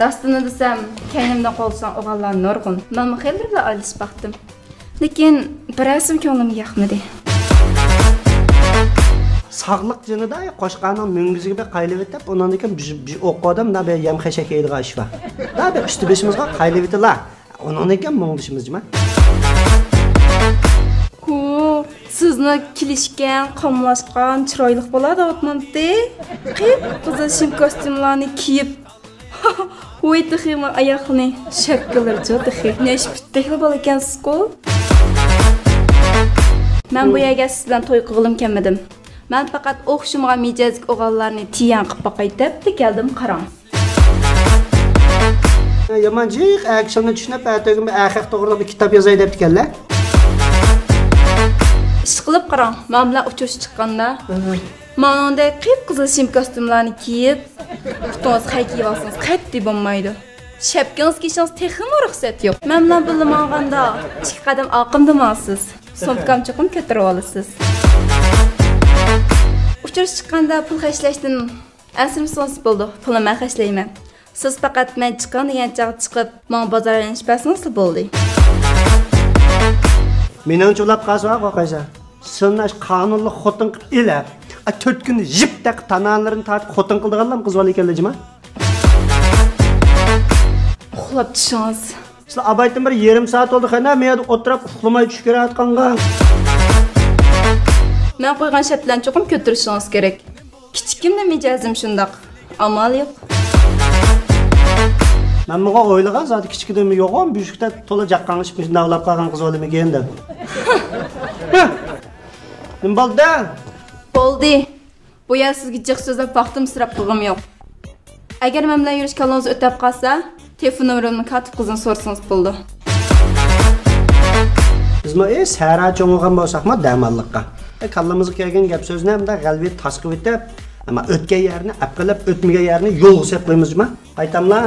Rastını desem, kendimden qolsan oğallar nurgun. Ben xeyli bile alış baktım. Lekin birazım ko'nglim yoqmadi. Sağlık canıda qo'shqaning mungizga bir qaylib etib, undan keyin bir o'qodim, da bir yem xashak yeydigan ish bor. Da bir üstü beşimizga qaylib etdilar. Undan keyin mungdishimizmi? Ku, sizni kilishgan, qomlashgan, chiroyli bo'ladi o'tmamdi. Qip-qizil shim kostyumlarni kiyib Voy tıxımı ayaqını şapkalarca tıxı. Neş bittikli bol ekansiz-ku? Men bu yerga sizdan to'y qilg'im kelmadim. Men faqat o'xshamagan mijozlik o'g'allarni tiyan qilib boqay deb keldim, qarang. Yamanjiq, akşamda tushunib, ertagimi axiq to'g'rilab bir kitob yozay deb kellar. Ish qilib qarang. Men bilan uchish chiqqanda, Manonda qip-qizil shim kostyumlarni kiyib, putungiz qayki olsangiz qaytdi bo'lmaydi. Shapkangiz kiysangiz texmi ruxsat yo'q. Men bilan birga manganda 2 qadam oqimdimasiz. Somkam chiqim ko'tarib olasiz. Uchirish chiqqanda pul xashlashdan asrimsiz bo'ldi. Pulni men xashlayman. Siz faqat men chiqqan degan chaq chiqib, men bozorlanish pasiniz bo'ldi. Meningcha ulab qazva qo'ysa. Sınnaş qonunli xotin qilib elab, 4 kun jipdaq tanalarini tartib xotin qildiganlar qiz bola ekanlar-jima. Uxlab tushingiz. Sizlar abaytdan bir yarım saat oldu xana, men yerda o'tirib uxlamay tush kelayotganga. Men qo'ygan shartlarni cho'qim ko'tarishingiz kerak. Kichikimda mijozim shundaq. Amal yo'q. Men bunga o'ylagan zoti kichikdami yo'qmi, buyukda to'la jaqqanlashib shunday uxlab qolgan qiz bo'limi ekan deb. Nima bo'ldi? Bo'ldi. Bu yer sizga jiq so'zlab vaqtim sirab qilg'im yo'q. Agar men bilan yurish kaloningiz o'tab qolsa, telefon nomerimni katib qizini so'rasangiz bo'ldi. Bizmi sara cho'ng'igan bo'lsaqmi damalliqqa. Kallamizga kelgan gap so'zni hamda g'alviyat tasqib etib, ama o'tgan yerni aqlab o'tmagan yerni yo'q deb qo'ymizmi? Aytamlar.